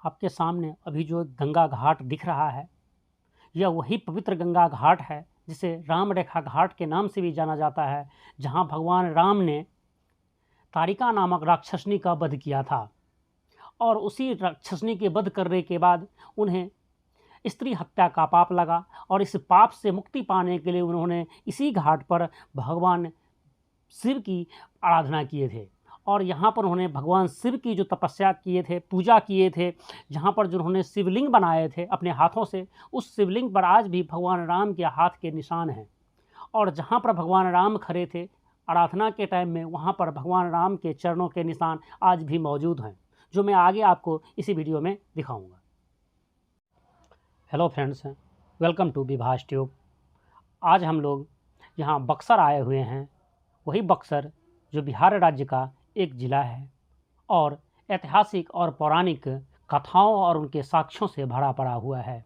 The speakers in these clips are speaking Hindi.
आपके सामने अभी जो गंगा घाट दिख रहा है, यह वही पवित्र गंगा घाट है जिसे राम रेखा घाट के नाम से भी जाना जाता है, जहां भगवान राम ने तारिका नामक राक्षसनी का वध किया था। और उसी राक्षसनी के वध करने के बाद उन्हें स्त्री हत्या का पाप लगा और इस पाप से मुक्ति पाने के लिए उन्होंने इसी घाट पर भगवान शिव की आराधना किए थे। और यहाँ पर उन्होंने भगवान शिव की जो तपस्या किए थे, पूजा किए थे, जहाँ पर जो उन्होंने शिवलिंग बनाए थे अपने हाथों से, उस शिवलिंग पर आज भी भगवान राम के हाथ के निशान हैं। और जहाँ पर भगवान राम खड़े थे आराधना के टाइम में, वहाँ पर भगवान राम के चरणों के निशान आज भी मौजूद हैं, जो मैं आगे आपको इसी वीडियो में दिखाऊंगा। Hello friends, welcome to Vibhas tube. आज हम लोग यहाँ बक्सर आए हुए हैं, वही बक्सर जो बिहार राज्य का एक ज़िला है और ऐतिहासिक और पौराणिक कथाओं और उनके साक्ष्यों से भरा पड़ा हुआ है।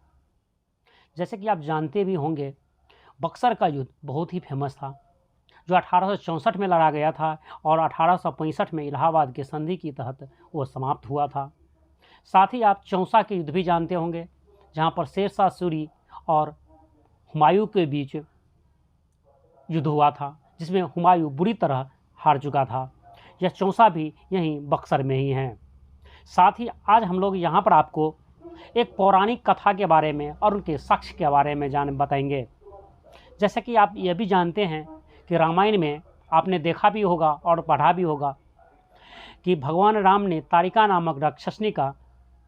जैसे कि आप जानते भी होंगे, बक्सर का युद्ध बहुत ही फेमस था, जो 1864 में लड़ा गया था और 1865 में इलाहाबाद के संधि के तहत वो समाप्त हुआ था। साथ ही आप चौसा के युद्ध भी जानते होंगे, जहाँ पर शेरशाह सूरी और हुमायूं के बीच युद्ध हुआ था, जिसमें हुमायूं बुरी तरह हार चुका था। यह चौसा भी यहीं बक्सर में ही है। साथ ही आज हम लोग यहाँ पर आपको एक पौराणिक कथा के बारे में और उनके साक्ष्य के बारे में बताएंगे। जैसे कि आप यह भी जानते हैं कि रामायण में आपने देखा भी होगा और पढ़ा भी होगा कि भगवान राम ने तारिका नामक राक्षसनी का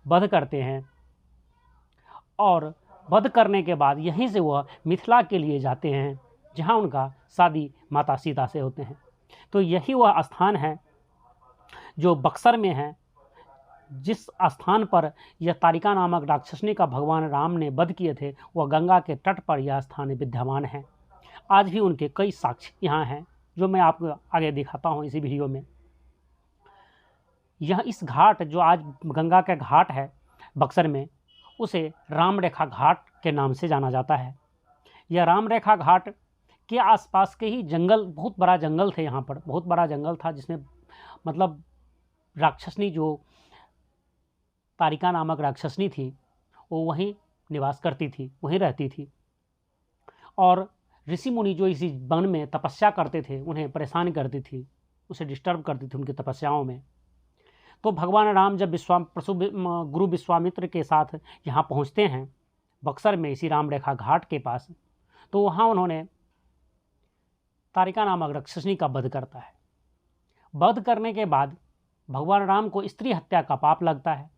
वध करते हैं और वध करने के बाद यहीं से वह मिथिला के लिए जाते हैं, जहाँ उनका शादी माता सीता से होते हैं। तो यही वह स्थान है जो बक्सर में है, जिस स्थान पर यह तारिका नामक राक्षसनी का भगवान राम ने वध किए थे, वह गंगा के तट पर यह स्थान विद्यमान है। आज भी उनके कई साक्ष्य यहाँ हैं, जो मैं आपको आगे दिखाता हूँ इसी वीडियो में। यह इस घाट जो आज गंगा का घाट है बक्सर में, उसे राम रेखा घाट के नाम से जाना जाता है। यह राम रेखा घाट के आसपास के ही जंगल, बहुत बड़ा जंगल थे, यहाँ पर बहुत बड़ा जंगल था, जिसमें मतलब राक्षसनी जो तारिका नामक राक्षसनी थी वो वहीं निवास करती थी, वहीं रहती थी। और ऋषि मुनि जो इसी वन में तपस्या करते थे उन्हें परेशान करती थी, उसे डिस्टर्ब करती थी उनकी तपस्याओं में। तो भगवान राम जब गुरु विश्वामित्र के साथ यहाँ पहुँचते हैं बक्सर में, इसी राम रेखा घाट के पास, तो वहाँ उन्होंने तारिका नामक राक्षसनी का वध करता है। वध करने के बाद भगवान राम को स्त्री हत्या का पाप लगता है,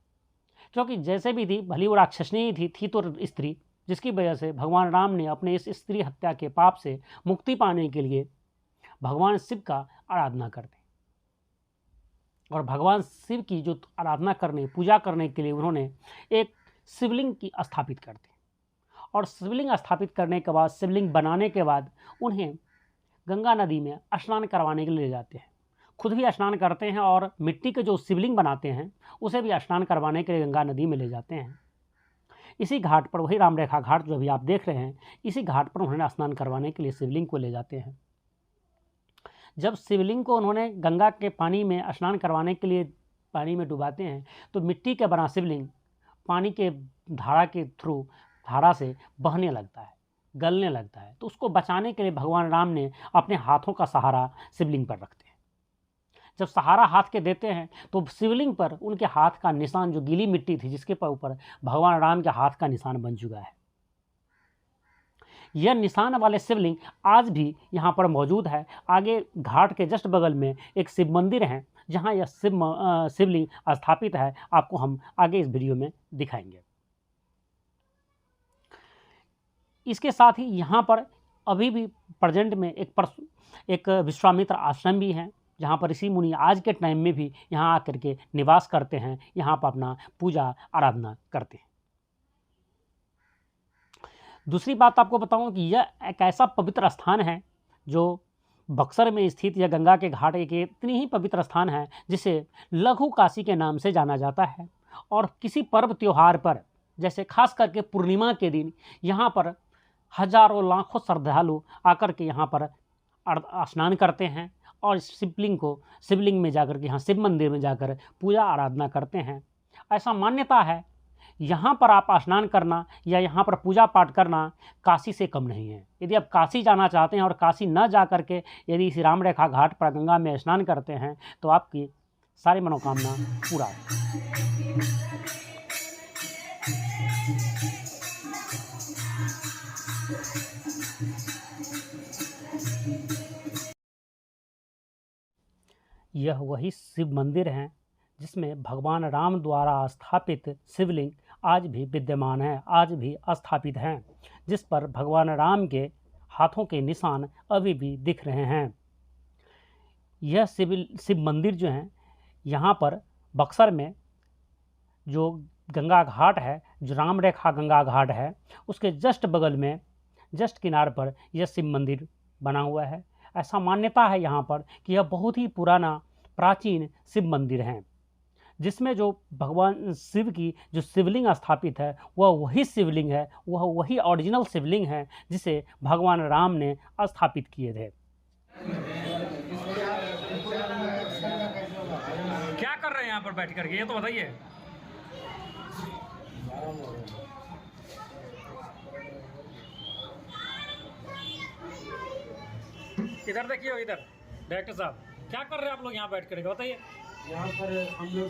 क्योंकि जैसे भी थी, भली वो राक्षसनी थी तो स्त्री, जिसकी वजह से भगवान राम ने अपने इस स्त्री हत्या के पाप से मुक्ति पाने के लिए भगवान शिव का आराधना करते। और भगवान शिव की जो आराधना करने, पूजा करने के लिए उन्होंने एक शिवलिंग की स्थापित करते। और शिवलिंग स्थापित करने के बाद, शिवलिंग बनाने के बाद उन्हें गंगा नदी में स्नान करवाने के लिए ले जाते हैं। खुद भी स्नान करते हैं और मिट्टी के जो शिवलिंग बनाते हैं उसे भी स्नान करवाने के लिए गंगा नदी में ले जाते हैं। इसी घाट पर, वही राम रेखा घाट जो अभी आप देख रहे हैं, इसी घाट पर उन्होंने स्नान करवाने के लिए शिवलिंग को ले जाते हैं। जब शिवलिंग को उन्होंने गंगा के पानी में स्नान करवाने के लिए पानी में डुबाते हैं, तो मिट्टी के बना शिवलिंग पानी के धारा के थ्रू, धारा से बहने लगता है, गलने लगता है। तो उसको बचाने के लिए भगवान राम ने अपने हाथों का सहारा शिवलिंग पर रखते हैं। जब सहारा हाथ के देते हैं तो शिवलिंग पर उनके हाथ का निशान, जो गीली मिट्टी थी जिसके ऊपर भगवान राम के हाथ का निशान बन चुका है। यह निशान वाले शिवलिंग आज भी यहाँ पर मौजूद है। आगे घाट के जस्ट बगल में एक शिव मंदिर है, जहाँ यह शिवलिंग स्थापित है। आपको हम आगे इस वीडियो में दिखाएंगे। इसके साथ ही यहाँ पर अभी भी प्रेजेंट में एक विश्वामित्र आश्रम भी है, जहाँ पर ऋषि मुनि आज के टाइम में भी यहाँ आकर के निवास करते हैं, यहाँ पर अपना पूजा आराधना करते हैं। दूसरी बात आपको बताऊं कि यह एक ऐसा पवित्र स्थान है जो बक्सर में स्थित, यह गंगा के घाट एक इतनी ही पवित्र स्थान है जिसे लघु काशी के नाम से जाना जाता है। और किसी पर्व त्योहार पर, जैसे खास करके पूर्णिमा के दिन, यहाँ पर हजारों लाखों श्रद्धालु आकर के यहाँ पर स्नान करते हैं और शिवलिंग में जाकर के, यहाँ शिव मंदिर में जाकर पूजा आराधना करते हैं। ऐसा मान्यता है, यहाँ पर आप स्नान करना या यहाँ पर पूजा पाठ करना काशी से कम नहीं है। यदि आप काशी जाना चाहते हैं और काशी न जा करके यदि इस राम रेखा घाट पर गंगा में स्नान करते हैं तो आपकी सारी मनोकामना पूरा है। यह वही शिव मंदिर है जिसमें भगवान राम द्वारा स्थापित शिवलिंग आज भी विद्यमान है, आज भी स्थापित हैं, जिस पर भगवान राम के हाथों के निशान अभी भी दिख रहे हैं। यह शिव मंदिर जो है, यहाँ पर बक्सर में जो गंगा घाट है, जो राम रेखा गंगा घाट है, उसके जस्ट बगल में, जस्ट किनार पर यह शिव मंदिर बना हुआ है। ऐसा मान्यता है यहाँ पर कि यह बहुत ही पुराना प्राचीन शिव मंदिर है, जिसमें जो भगवान शिव की जो शिवलिंग स्थापित है वह वही शिवलिंग है, वह वही ओरिजिनल शिवलिंग है जिसे भगवान राम ने स्थापित किए थे। क्या कर रहे हैं यहाँ पर बैठ करके, ये तो बताइए। इधर देखिए, इधर डायरेक्टर साहब, क्या कर रहे हैं आप लोग यहाँ बैठ करके, बताइए। यहाँ पर हम लोग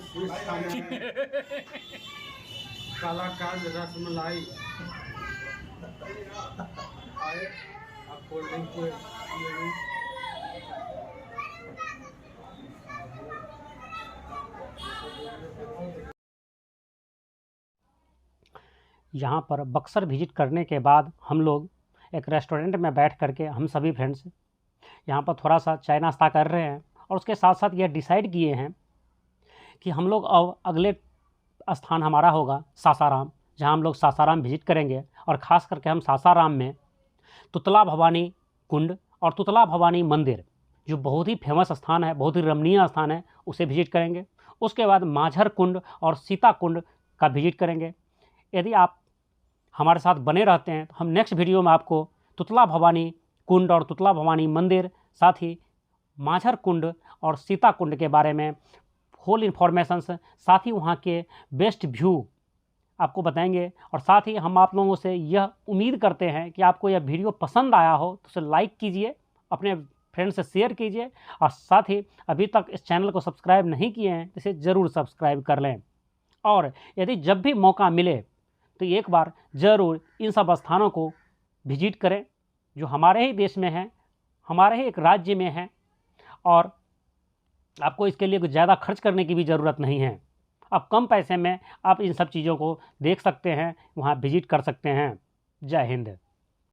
कलाकार रसमलाई आए, आप कोल्ड ड्रिंक को यहाँ पर बक्सर विजिट करने के बाद हम लोग एक रेस्टोरेंट में बैठ करके हम सभी फ्रेंड्स यहाँ पर थोड़ा सा चाय नाश्ता कर रहे हैं, और उसके साथ साथ यह डिसाइड किए हैं कि हम लोग अब अगले स्थान हमारा होगा सासाराम, जहाँ हम लोग सासाराम विजिट करेंगे। और ख़ास करके हम सासाराम में तुतला भवानी कुंड और तुतला भवानी मंदिर, जो बहुत ही फेमस स्थान है, बहुत ही रमणीय स्थान है, उसे विजिट करेंगे। उसके बाद माझर कुंड और सीता कुंड का विजिट करेंगे। यदि आप हमारे साथ बने रहते हैं तो हम नेक्स्ट वीडियो में आपको तुतला भवानी कुंड और तुतला भवानी मंदिर, साथ ही माझर कुंड और सीता कुंड के बारे में होल इन्फॉर्मेशन, साथ ही वहाँ के बेस्ट व्यू आपको बताएंगे। और साथ ही हम आप लोगों से यह उम्मीद करते हैं कि आपको यह वीडियो पसंद आया हो तो उसे लाइक कीजिए, अपने फ्रेंड से शेयर कीजिए, और साथ ही अभी तक इस चैनल को सब्सक्राइब नहीं किए हैं तो इसे ज़रूर सब्सक्राइब कर लें। और यदि जब भी मौका मिले तो एक बार ज़रूर इन सब स्थानों को विजिट करें, जो हमारे ही देश में हैं, हमारे ही एक राज्य में हैं, और आपको इसके लिए कुछ ज़्यादा खर्च करने की भी ज़रूरत नहीं है। आप कम पैसे में आप इन सब चीज़ों को देख सकते हैं, वहाँ विजिट कर सकते हैं। जय हिंद।